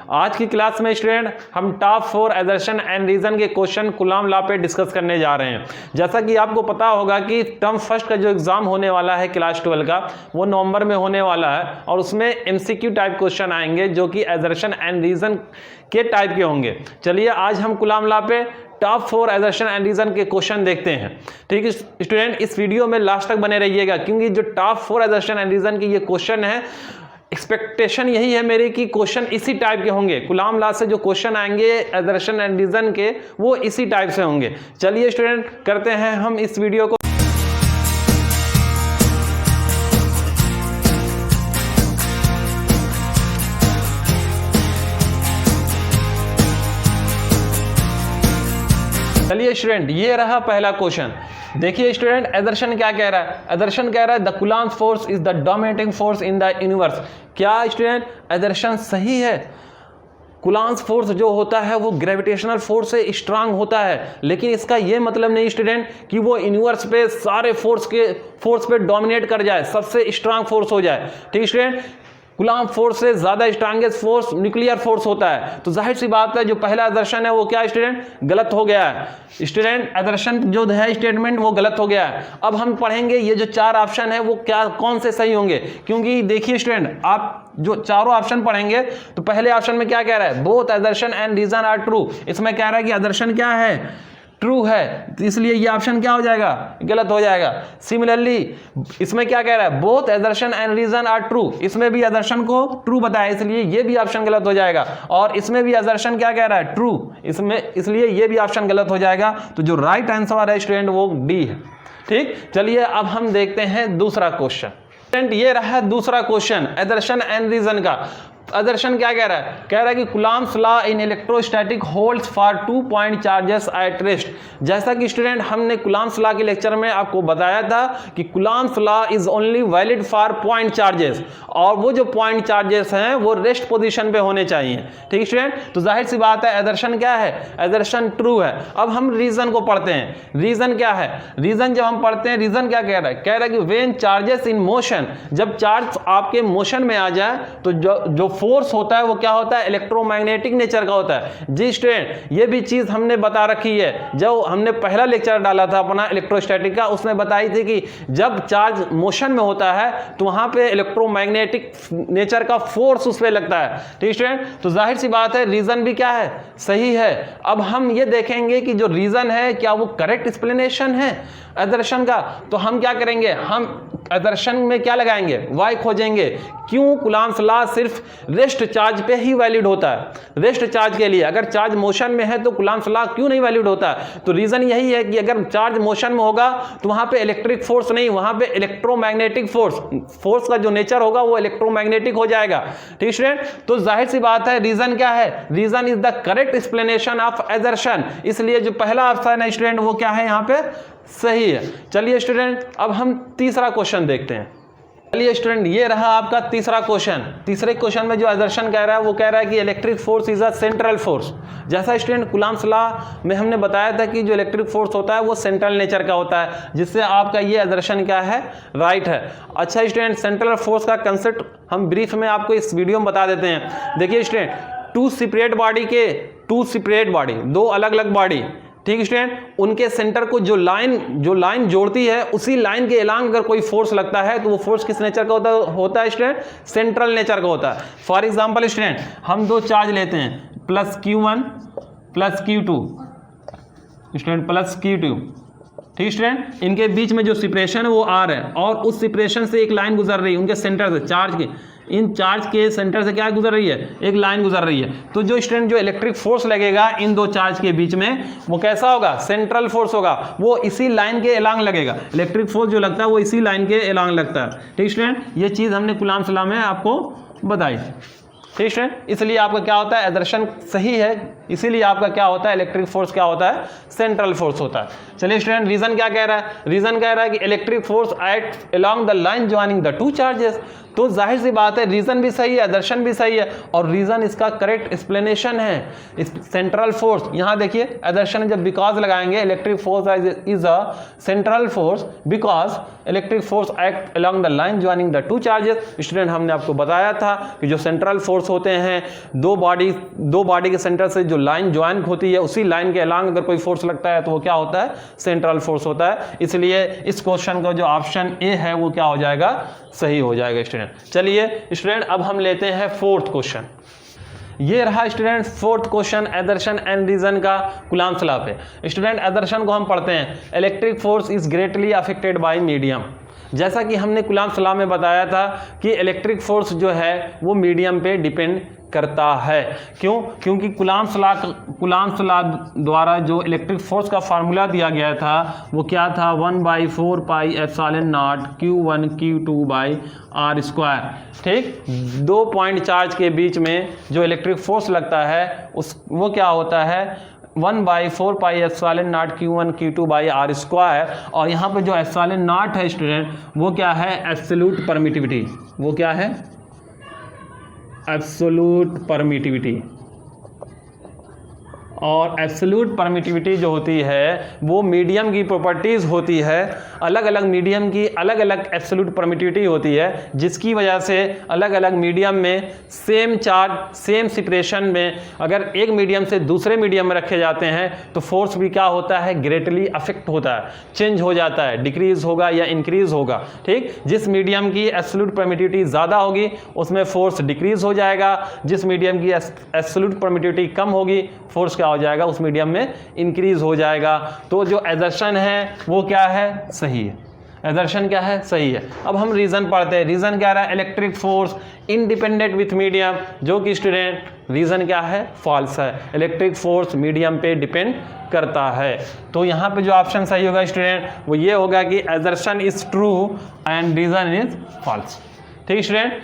आज की क्लास में स्टूडेंट हम टॉप 4 असर्शन एंड रीजन के क्वेश्चन कूलॉम लॉ पे डिस्कस करने जा रहे हैं। जैसा कि आपको पता होगा कि टर्म फर्स्ट का जो एग्जाम होने वाला है क्लास 12 का, वो नवंबर में होने वाला है और उसमें एमसीक्यू टाइप क्वेश्चन आएंगे जो कि असर्शन एंड रीजन के टाइप के होंगे। चलिए आज हम कूलॉम लॉ पे टॉप 4 असर्शन एंड रीजन के क्वेश्चन देखते हैं। ठीक है स्टूडेंट, इस वीडियो में लास्ट तक बने रहिएगा क्योंकि जो टॉप 4 असर्शन एंड रीजन के ये क्वेश्चन है, एक्सपेक्टेशन यही है मेरी कि क्वेश्चन इसी टाइप के होंगे। कूलॉम लॉ से जो क्वेश्चन आएंगे असर्शन एंड रीजन के, वो इसी टाइप से होंगे। चलिए स्टूडेंट करते हैं हम इस वीडियो को। चलिए स्टूडेंट, ये रहा पहला क्वेश्चन। देखिए स्टूडेंट, असर्शन क्या कह रहा है? असर्शन कह रहा है the Coulomb's force is the dominating force in the universe. क्या स्टूडेंट असर्शन सही है? कूलॉम्स फोर्स जो होता है वो ग्रेविटेशनल फोर्स से स्ट्रांग होता है, लेकिन इसका ये मतलब नहीं स्टूडेंट कि वो यूनिवर्स पे सारे फोर्स पे डोमिनेट कर जाए, सबसे स्ट्रांग फोर्स हो जाए। ठीक स्टूडेंट, कूलॉम फोर्स से ज्यादा स्ट्रांगेस्ट फोर्स न्यूक्लियर फोर्स होता है। तो जाहिर सी बात है जो पहला असर्शन है वो क्या स्टूडेंट गलत हो गया है। स्टूडेंट असर्शन जो है स्टेटमेंट वो गलत हो गया है। अब हम पढ़ेंगे ये जो 4 ऑप्शन है वो क्या कौन से सही होंगे, क्योंकि देखिए स्टूडेंट आप जो चारों ऑप्शन पढ़ेंगे तो पहले ऑप्शन में क्या कह रहा है? Both assertion and reason are true. इसमें कह रहा है कि असर्शन क्या है? ट्रू है, तो इसलिए ये ऑप्शन क्या हो जाएगा? गलत हो जाएगा। सिमिलरली इसमें क्या कह रहा है? Both assertion and reason are true. इसमें भी असर्शन को ट्रू बताया, इसलिए ये भी ऑप्शन गलत हो जाएगा। और इसमें भी असर्शन क्या कह रहा है? ट्रू। इसमें इसलिए ये भी ऑप्शन गलत हो जाएगा। तो जो राइट आंसर है स्टूडेंट वो डी है। ठीक, चलिए अब हम देखते हैं दूसरा क्वेश्चन। स्टूडेंट ये रहा दूसरा क्वेश्चन असर्शन एंड रीजन का। असर्शन क्या कह रहा है? कह रहा है कि Coulomb's law in electrostatic holds for 2 point charges at rest. जैसा कि स्टूडेंट हमने कूलॉम्स लॉ के लेक्चर में आपको बताया था कि Coulomb's law is only valid for point charges, और वो जो पॉइंट चार्जेस हैं वो रेस्ट पोजीशन पे होने चाहिए। ठीक स्टूडेंट, तो जाहिर सी बात है असर्शन क्या है? असर्शन ट्रू है। अब हम रीजन को पढ़ते हैं। रीजन क्या है? रीजन जब हम पढ़ते हैं, रीजन क्या कह रहा है? कह रहा है कि व्हेन चार्जेस इन मोशन, जब चार्ज आपके मोशन में आ जाए तो जो फोर्स होता है वो क्या होता है? इलेक्ट्रोमैग्नेटिक नेचर का होता है। जी स्टूडेंट, ये भी चीज हमने बता रखी है। जब हमने पहला लेक्चर डाला था अपना इलेक्ट्रोस्टैटिक का, उसमें बताई थी कि जब चार्ज मोशन में होता है तो वहां पे इलेक्ट्रोमैग्नेटिक नेचर का फोर्स उस पर लगता है। ठीक स्टूडेंट, तो जाहिर सी बात है रीजन भी क्या है? सही है। अब हम ये देखेंगे कि जो रीजन है क्या वो करेक्ट एक्सप्लेनेशन है असर्शन का। तो हम क्या करेंगे? हम असर्शन में क्या लगाएंगे? वाई खोजेंगे। क्यों कूलॉम्स लॉ सिर्फ रेस्ट चार्ज पे ही वैलिड होता है? रेस्ट चार्ज के लिए अगर चार्ज मोशन में है तो कूलॉम्स लॉ क्यों नहीं वैलिड होता? तो रीजन यही है कि अगर चार्ज मोशन में होगा तो वहां पे इलेक्ट्रिक फोर्स नहीं, वहां पे इलेक्ट्रोमैग्नेटिक फोर्स का जो नेचर होगा वो इलेक्ट्रोमैग्नेटिक हो जाएगा। ठीक स्टूडेंट, तो जाहिर सी बात है रीजन क्या है? Reason is the correct explanation of assertion. इसलिए जो पहला ऑप्शन है स्टूडेंट वो क्या है? यहाँ पे सही है। चलिए स्टूडेंट अब हम तीसरा क्वेश्चन देखते हैं। चलिए स्टूडेंट, ये रहा आपका तीसरा क्वेश्चन। तीसरे क्वेश्चन में जो असर्शन कह रहा है वो कह रहा है कि electric force is a central force. जैसा स्टूडेंट कूलॉम्स लॉ में हमने बताया था कि जो इलेक्ट्रिक फोर्स होता है वो सेंट्रल नेचर का होता है, जिससे आपका ये असर्शन क्या है? राइट है। अच्छा स्टूडेंट, सेंट्रल फोर्स का कंसेप्ट हम ब्रीफ में आपको इस वीडियो में बता देते हैं। देखिए स्टूडेंट, टू सेपरेट बॉडी, दो अलग अलग बॉडी, ठीक स्टूडेंट, उनके सेंटर को जो लाइन जोड़ती है उसी लाइन के अलांग अगर कोई फोर्स लगता है तो वो फोर्स किस नेचर का होता है स्टूडेंट? सेंट्रल नेचर का होता है। फॉर एग्जांपल स्टूडेंट, हम दो चार्ज लेते हैं plus Q1 plus Q2 student plus Q2। ठीक स्टूडेंट, इनके बीच में जो सेपरेशन है वो R है और उस सेपरेशन से एक लाइन गुजर रही है उनके सेंटर से, चार्ज के इन चार्ज के सेंटर से क्या गुजर रही है? एक लाइन गुजर रही है। तो जो स्टूडेंट जो इलेक्ट्रिक फोर्स लगेगा इन दो चार्ज के बीच में वो कैसा होगा? सेंट्रल फोर्स होगा। वो इसी लाइन के अलांग लगेगा। इलेक्ट्रिक फोर्स जो लगता है वो इसी लाइन के अलांग लगता है। ठीक स्टूडेंट, ये चीज हमने कूलॉम्स लॉ में आपको बताई थी। ठीक स्टूडेंट, इसलिए आपका क्या होता है? असर्शन सही है, इसीलिए आपका क्या होता है? इलेक्ट्रिक फोर्स क्या होता है? सेंट्रल फोर्स होता है। चलिए स्टूडेंट, रीजन क्या कह रहा है? रीजन कह रहा है कि electric force act along the line joining the two charges. तो जाहिर सी बात है रीजन भी सही है, दर्शन भी सही है, और रीजन इसका करेक्ट एक्सप्लेनेशन है। सेंट्रल फोर्स, यहां देखिए दर्शन जब बिकॉज लगाएंगे, electric force is a central force because electric force act along the line joining the two charges. Student हमने आपको बताया था कि जो सेंट्रल फोर्स होते हैं, दो बॉडी के सेंटर से जो लाइन ज्वाइन होती है, उसी लाइन के अलोंग अगर कोई फोर्स लगता है तो वो क्या होता है, सेंट्रल फोर्स होता है। इसलिए इस क्वेश्चन का जो ऑप्शन ए है वो क्या हो जाएगा, सही हो जाएगा स्टूडेंट। चलिए स्टूडेंट अब हम लेते हैं फोर्थ क्वेश्चन। ये रहा student fourth question assertion and reason का कूलम्ब्स लॉ पे। स्टूडेंट एदर्शन को हम पढ़ते हैं, electric force is greatly affected by medium. जैसा कि हमने कूलम्ब्स लॉ में बताया था कि इलेक्ट्रिक फोर्स जो है वो मीडियम पे डिपेंड करता है। क्यों? क्योंकि कूलम्ब्स लॉ द्वारा जो इलेक्ट्रिक फोर्स का फार्मूला दिया गया था वो क्या था, 1/4 pi epsilon not Q1 Q2 by R square. ठीक, 2 पॉइंट चार्ज के बीच में जो इलेक्ट्रिक फोर्स लगता है वो क्या होता है, 1/4 pi epsilon not Q1 Q2 by R square. और यहाँ पे जो एप्सिलॉन नॉट है स्टूडेंट वो क्या है, एब्सोल्यूट परमिटिविटी। वो क्या है, एब्सोल्यूट परमिटिविटी। और एब्सोल्यूट परमिटिविटी जो होती है वो मीडियम की प्रॉपर्टीज़ होती है। अलग अलग मीडियम की अलग अलग एब्सोल्यूट परमिटिविटी होती है, जिसकी वजह से अलग अलग मीडियम में सेम चार्ज सेम सिपरेशन में अगर एक मीडियम से दूसरे मीडियम में रखे जाते हैं तो फोर्स भी क्या होता है, ग्रेटली अफेक्ट होता है, चेंज हो जाता है, डिक्रीज होगा या इंक्रीज होगा। ठीक, जिस मीडियम की एब्सोल्यूट परमिटिविटी ज़्यादा होगी उसमें फोर्स डिक्रीज हो जाएगा, जिस मीडियम की एब्सोल्यूट परमिटिविटी कम होगी फोर्स क्या हो जाएगा, उस मीडियम में इंक्रीज हो जाएगा। तो जो एजर्शन है वो क्या है, सही है। एजर्शन क्या है, सही है। अब हम रीजन पढ़ते हैं। रीजन क्या रहा है, electric force independent with medium, जो कि स्टूडेंट रीजन क्या है, फॉल्स है। इलेक्ट्रिक फोर्स मीडियम पे डिपेंड करता है। तो यहाँ पे जो ऑप्शन सही होगा स्टूडेंट वो ये होगा कि assertion is true and reason is false. ठीक स्टूडेंट।